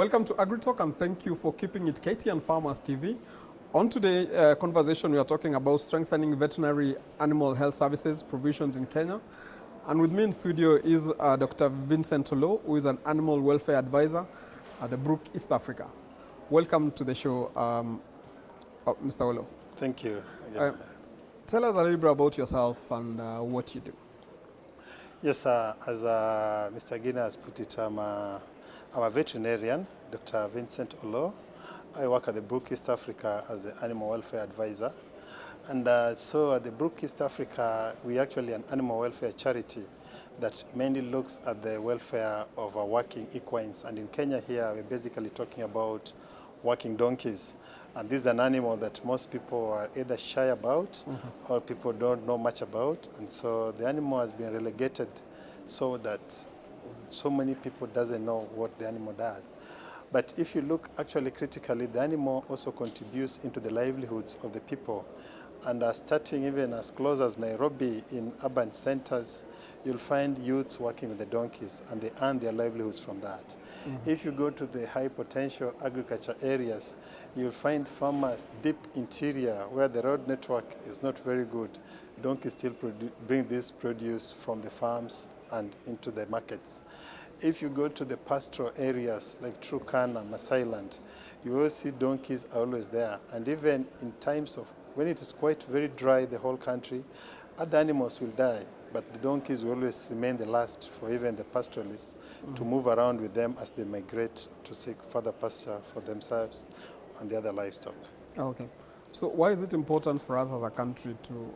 Welcome to AgriTalk, and thank you for keeping it Katie and Farmers TV. On today's conversation, we are talking about strengthening veterinary animal health services provisions in Kenya. And with me in studio is Dr. Vincent Olaw, who is an animal welfare advisor at the Brook East Africa. Welcome to the show, Mr. Olaw. Thank you. Tell us a little bit about yourself and what you do. Yes, as Mr. Gina has put it, I'm a veterinarian, Dr. Vincent Olaw. I work at the Brook East Africa as the animal welfare advisor. And so at the Brook East Africa, we're actually an animal welfare charity that mainly looks at the welfare of working equines. And in Kenya here, we're basically talking about working donkeys. And this is an animal that most people are either shy about or people don't know much about. And so the animal has been relegated so that so many people doesn't know what the animal does. But if you look actually critically, the animal also contributes into the livelihoods of the people. And starting even as close as Nairobi in urban centers, you'll find youths working with the donkeys and they earn their livelihoods from that. If you go to the high potential agriculture areas, you'll find farmers deep interior where the road network is not very good. Donkeys still bring this produce from the farms and into the markets. If you go to the pastoral areas like Turkana, Masailand, you will see donkeys are always there. And even in times of when it is quite very dry, the whole country, other animals will die, but the donkeys will always remain the last for even the pastoralists to move around with them as they migrate to seek further pasture for themselves and the other livestock. Okay. So why is it important for us as a country to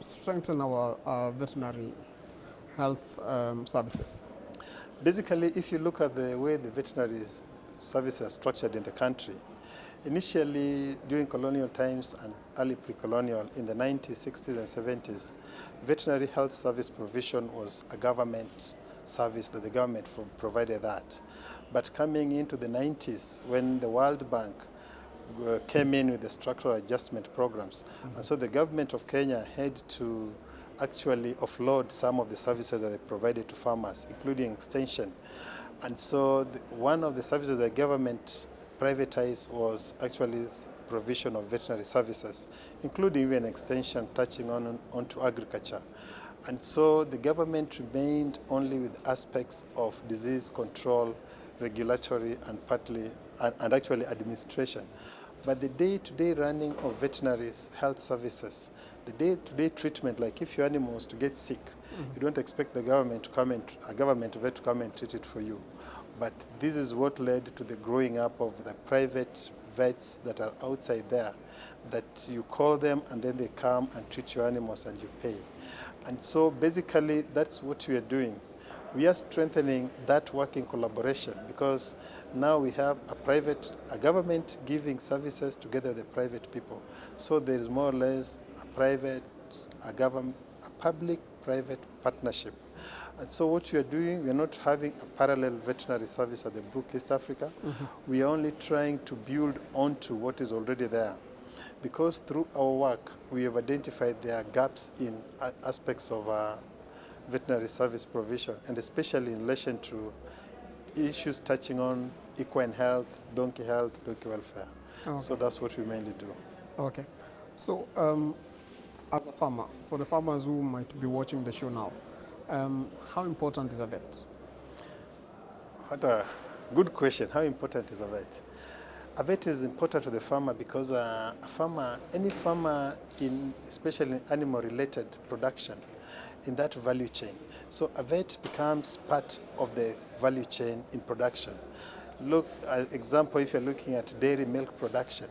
strengthen our veterinary health services? Basically, if you look at the way the veterinary services are structured in the country, initially during colonial times and early pre-colonial in the 90s, 60s and 70s, veterinary health service provision was a government service that the government provided that. But coming into the 90s, when the World Bank came in with the structural adjustment programs, and so the government of Kenya had to actually offload some of the services that they provided to farmers, including extension. And so one of the services the government privatized was actually provision of veterinary services, including even extension touching onto agriculture. And so the government remained only with aspects of disease control, regulatory, and partly, and actually administration. But the day-to-day running of veterinary health services, the day-to-day treatment, like if your animal is to get sick, you don't expect the government to come and a government vet to come and treat it for you. But this is what led to the growing up of the private vets that are outside there, that you call them and then they come and treat your animals and you pay. And so basically that's what we are doing. We are strengthening that working collaboration because now we have a government giving services together with the private people. So there is more or less a public-private partnership. And so what we are doing, we are not having a parallel veterinary service at the Brook East Africa. We are only trying to build onto what is already there. Because through our work, we have identified there are gaps in aspects of veterinary service provision, and especially in relation to issues touching on equine health, donkey welfare. Okay. So that's what we mainly do. Okay. So as a farmer, for the farmers who might be watching the show now, how important is a vet? What a good question. How important is a vet? A vet is important to the farmer because any farmer, especially in animal-related production, in that value chain. So a vet becomes part of the value chain in production. Look, as example, if you're looking at dairy milk production,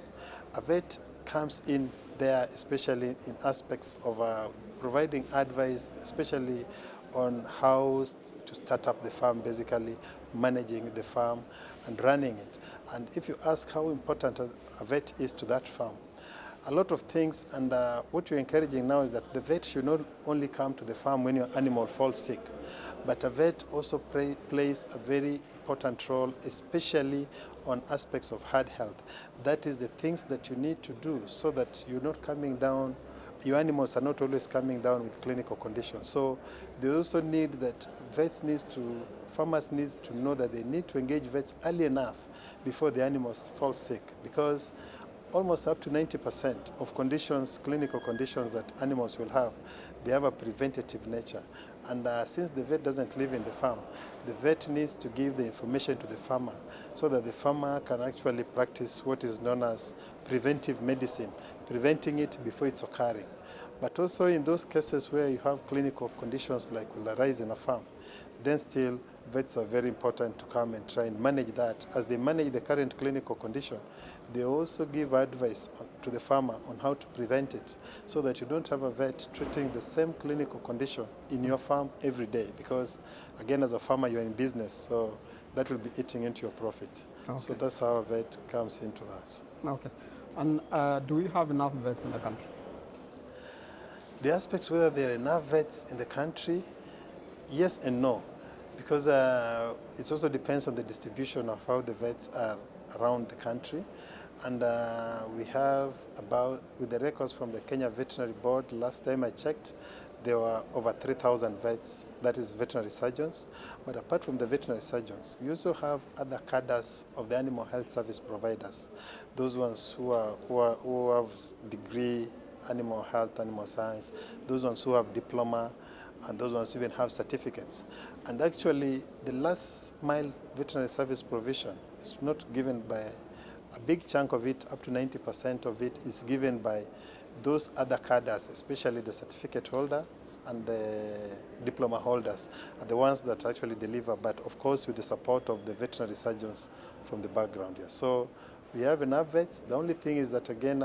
a vet comes in there, especially in aspects of providing advice, especially on how to start up the farm, basically managing the farm and running it. And if you ask how important a vet is to that farm, a lot of things, and what we're encouraging now is that the vet should not only come to the farm when your animal falls sick, but a vet also plays a very important role, especially on aspects of herd health. That is the things that you need to do so that you're not coming down, your animals are not always coming down with clinical conditions. So they also need that vets need to farmers need to know that they need to engage vets early enough before the animals fall sick, because almost up to 90% of conditions, clinical conditions that animals will have, they have a preventative nature. And since the vet doesn't live in the farm, the vet needs to give the information to the farmer so that the farmer can actually practice what is known as preventive medicine, preventing it before it's occurring. But also in those cases where you have clinical conditions like will arise in a farm, then still vets are very important to come and try and manage that. As they manage the current clinical condition, they also give advice to the farmer on how to prevent it, so that you don't have a vet treating the same clinical condition in your farm every day, because again, as a farmer, you're in business, so that will be eating into your profit. Okay. So that's how a vet comes into that. Okay. And do we have enough vets in the country? The aspects whether there are enough vets in the country, yes and no, because it also depends on the distribution of how the vets are around the country. And we have about, with the records from the Kenya Veterinary Board, last time I checked, there were over 3,000 vets, that is veterinary surgeons. But apart from the veterinary surgeons, we also have other cadres of the animal health service providers, those ones who have degree, animal health, animal science, those ones who have diploma, and those ones who even have certificates. And actually, the last mile veterinary service provision is not given by a big chunk of it, up to 90% of it is given by those other cadres, especially the certificate holders and the diploma holders, are the ones that actually deliver, but of course with the support of the veterinary surgeons from the background here. So we have enough vets. The only thing is that, again,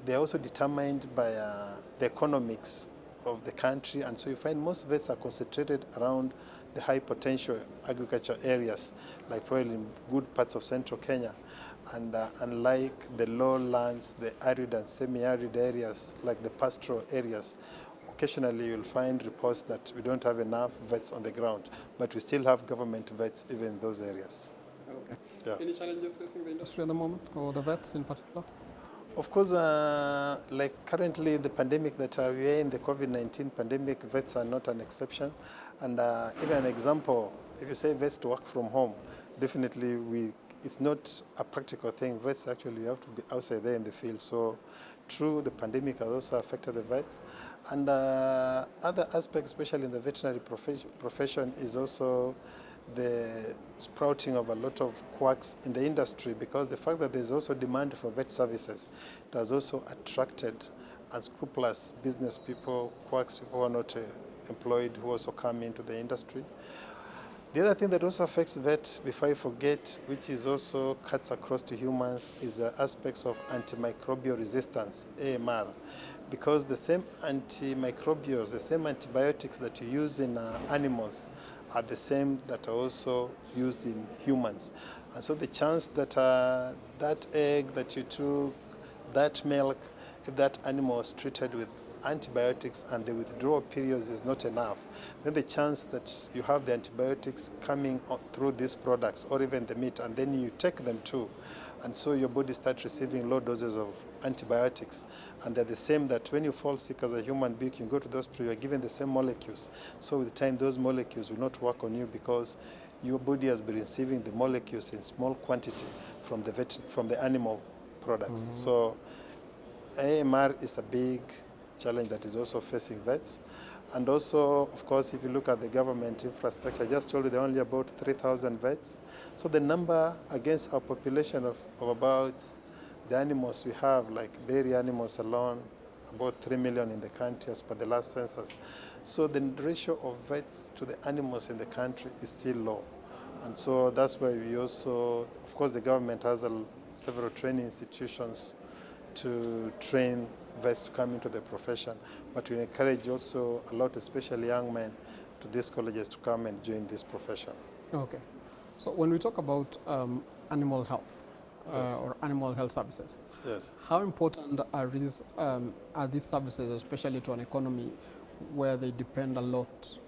they're also determined by the economics of the country, and so you find most vets are concentrated around the high potential agriculture areas, like probably in good parts of central Kenya, and unlike the lowlands, the arid and semi-arid areas, like the pastoral areas, occasionally you'll find reports that we don't have enough vets on the ground, but we still have government vets even in those areas. Okay. Yeah. Any challenges facing the industry at the moment, or the vets in particular? Of course, like currently the pandemic that we are in, the COVID-19 pandemic, vets are not an exception. And even an example, if you say vets to work from home, definitely it's not a practical thing. Vets actually have to be outside there in the field. So true, the pandemic has also affected the vets. And other aspects, especially in the veterinary profession, is also the sprouting of a lot of quacks in the industry, because the fact that there's also demand for vet services, it has also attracted unscrupulous business people, quacks, people who are not employed, who also come into the industry. The other thing that also affects vet, before I forget, which is also cuts across to humans, is the aspects of antimicrobial resistance, AMR, because the same antimicrobials, the same antibiotics that you use in animals are the same that are also used in humans. And so the chance that that egg that you took, that milk, if that animal was treated with antibiotics and the withdrawal periods is not enough, then the chance that you have the antibiotics coming through these products or even the meat, and then you take them too, and so your body starts receiving low doses of antibiotics, and they're the same that when you fall sick as a human being, you go to the hospital, you're given the same molecules. So with time, those molecules will not work on you because your body has been receiving the molecules in small quantity from the animal products. Mm-hmm. So AMR is a big challenge that is also facing vets. And also, of course, if you look at the government infrastructure, I just told you there are only about 3,000 vets. So the number against our population of about the animals we have, like dairy animals alone, about 3 million in the country as per the last census. So the ratio of vets to the animals in the country is still low. And so that's why we also, of course, the government has several training institutions to train vets to come into the profession, but we encourage also a lot, especially young men, to these colleges to come and join this profession. Okay. So when we talk about animal health Yes. or animal health services, Yes. how important are these services, especially to an economy where they depend a lot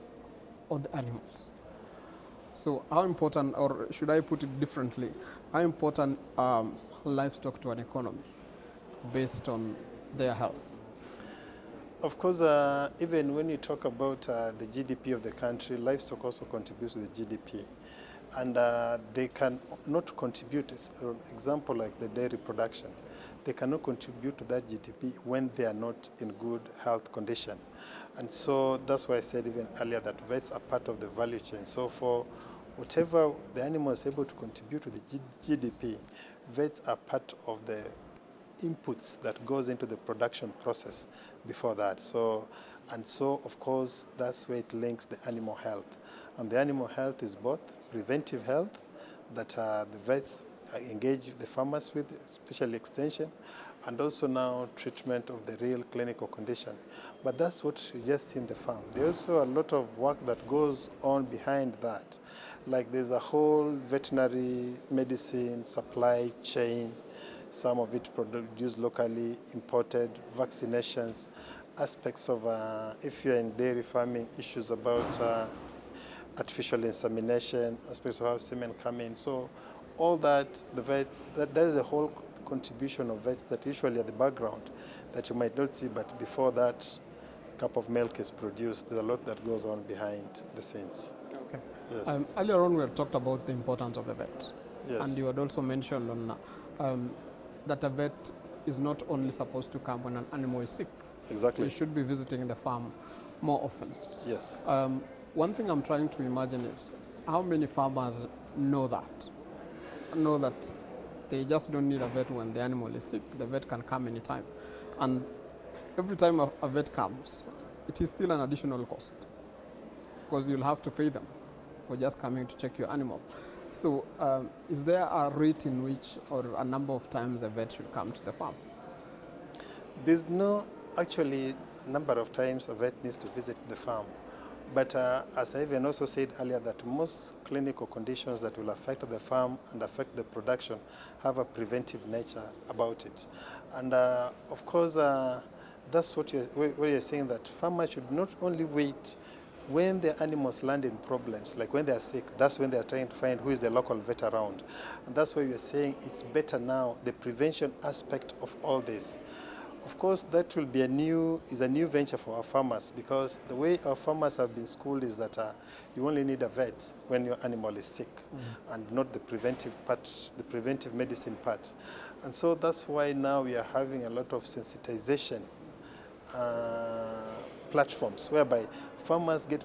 on the animals? So how important, or should I put it differently, how important livestock to an economy based on their health? Of course, even when you talk about the GDP of the country, livestock also contributes to the GDP. And they can not contribute, for example, like the dairy production, they cannot contribute to that GDP when they are not in good health condition. And so that's why I said even earlier that vets are part of the value chain. So for whatever the animal is able to contribute to the GDP, vets are part of the inputs that goes into the production process before that. And so of course that's where it links the animal health. And the animal health is both preventive health that the vets engage the farmers with, especially extension, and also now treatment of the real clinical condition. But that's what you just see in the farm. There's also a lot of work that goes on behind that. Like there's a whole veterinary medicine supply chain, some of it produced locally, imported, vaccinations, aspects of, if you're in dairy farming, issues about artificial insemination, aspects of how semen come in. So all that, the vets, that is a whole contribution of vets that usually at the background that you might not see, but before that cup of milk is produced, there's a lot that goes on behind the scenes. Okay. Yes. Earlier on, we had talked about the importance of a vet. Yes. And you had also mentioned on that a vet is not only supposed to come when an animal is sick. Exactly. You should be visiting the farm more often. Yes. One thing I'm trying to imagine is how many farmers know that they just don't need a vet when the animal is sick. The vet can come anytime. And every time a vet comes, it is still an additional cost because you'll have to pay them for just coming to check your animal. So is there a rate in which or a number of times a vet should come to the farm? There's no actually number of times a vet needs to visit the farm. But as I even also said earlier, that most clinical conditions that will affect the farm and affect the production have a preventive nature about it. And of course, that's what you're saying, that farmers should not only wait when the animals land in problems, like when they are sick, that's when they are trying to find who is the local vet around. And that's why we are saying it's better now, the prevention aspect of all this. Of course, that will be a new venture for our farmers, because the way our farmers have been schooled is that you only need a vet when your animal is sick, and not the preventive part, the preventive medicine part. And so that's why now we are having a lot of sensitization platforms whereby farmers get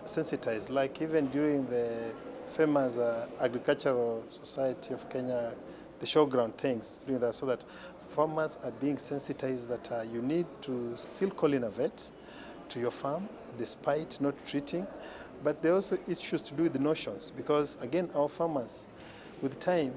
sensitized, like even during the famous Agricultural Society of Kenya, the showground things, doing that, so that farmers are being sensitized that you need to still call in a vet to your farm despite not treating. But there are also issues to do with the notions, because again, our farmers, with time,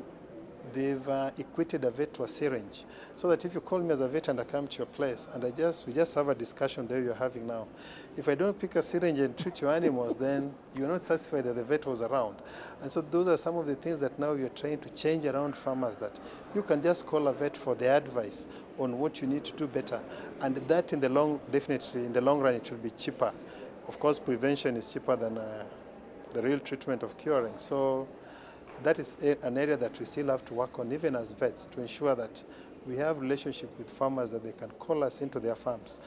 they've equated a vet to a syringe. So that if you call me as a vet and I come to your place and we just have a discussion there you're having now, if I don't pick a syringe and treat your animals, then you're not satisfied that the vet was around. And so those are some of the things that now you're trying to change around farmers, that you can just call a vet for their advice on what you need to do better. And that definitely in the long run, it will be cheaper. Of course, prevention is cheaper than the real treatment of curing. So that is an area that we still have to work on, even as vets, to ensure that we have relationship with farmers, that they can call us into their farms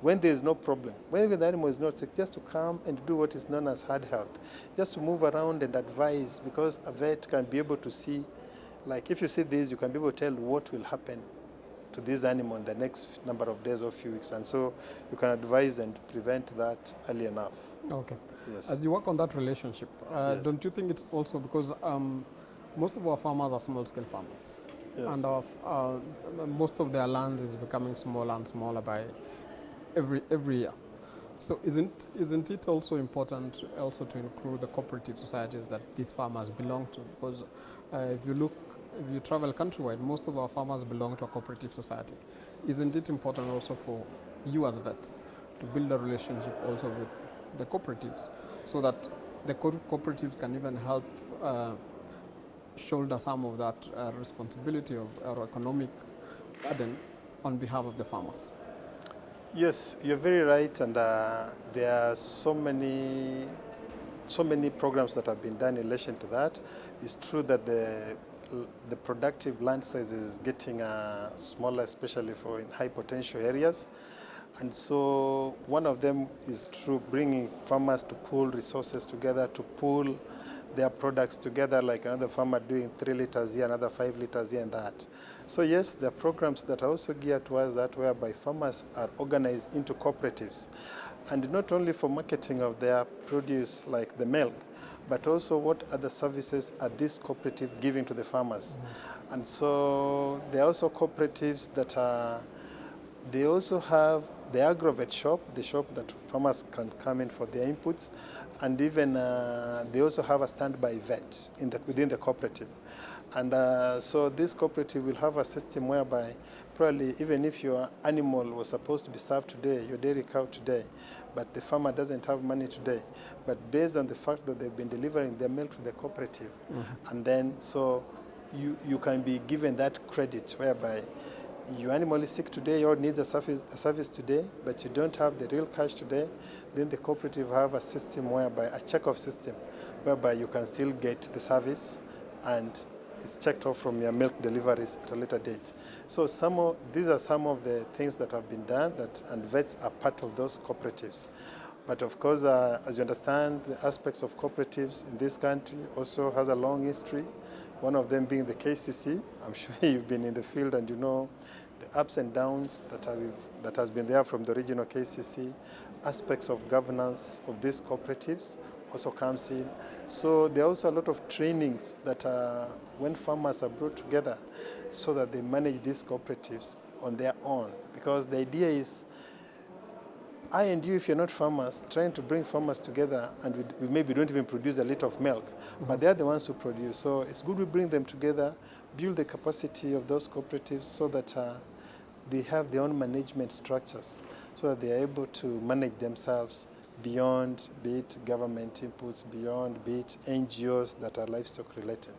when there is no problem, when the animal is not sick, just to come and do what is known as hard health, just to move around and advise, because a vet can be able to see, like if you see this, you can be able to tell what will happen to this animal in the next number of days or few weeks, and so you can advise and prevent that early enough. Okay. Yes. As you work on that relationship, Yes. don't you think it's also because most of our farmers are small-scale farmers, Yes. and most of their land is becoming smaller and smaller by every year. So isn't it also important also to include the cooperative societies that these farmers belong to? Because if you travel countrywide, most of our farmers belong to a cooperative society. Isn't it important also for you as vets to build a relationship also with the cooperatives, so that the cooperatives can even help shoulder some of that responsibility of our economic burden on behalf of the farmers? Yes, you're very right, and there are so many programs that have been done in relation to that. It's true that the productive land size is getting smaller, especially in high potential areas. And so one of them is through bringing farmers to pool resources together, to pool their products together, like another farmer doing 3 liters here, another 5 liters here and that. So yes, there are programs that are also geared towards that, whereby farmers are organized into cooperatives. And not only for marketing of their produce like the milk, but also what other services are this cooperative giving to the farmers. And so there are also cooperatives that are, they also have the agrovet shop, the shop that farmers can come in for their inputs, and even they also have a standby vet within the cooperative. And so this cooperative will have a system whereby probably even if your animal was supposed to be served today, your dairy cow today, but the farmer doesn't have money today, but based on the fact that they've been delivering their milk to the cooperative, and then so you can be given that credit whereby your animal is sick today or needs a service today, but you don't have the real cash today, then the cooperative have a system whereby, a check-off system, whereby you can still get the service and it's checked off from your milk deliveries at a later date. So these are some of the things that have been done, and vets are part of those cooperatives. But of course, as you understand, the aspects of cooperatives in this country also has a long history. One of them being the KCC. I'm sure you've been in the field and you know the ups and downs that has been there from the original KCC. Aspects of governance of these cooperatives also comes in. So there are also a lot of trainings that when farmers are brought together so that they manage these cooperatives on their own. Because the idea is, I and you, if you're not farmers, trying to bring farmers together, and we maybe don't even produce a liter of milk, but they're the ones who produce. So it's good we bring them together, build the capacity of those cooperatives so that they have their own management structures, so that they are able to manage themselves beyond, be it government inputs, beyond, be it NGOs that are livestock related.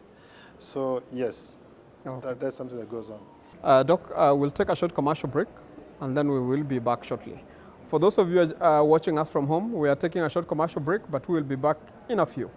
So yes, Okay. that's something that goes on. Doc, we'll take a short commercial break and then we will be back shortly. For those of you watching us from home, we are taking a short commercial break, but we will be back in a few.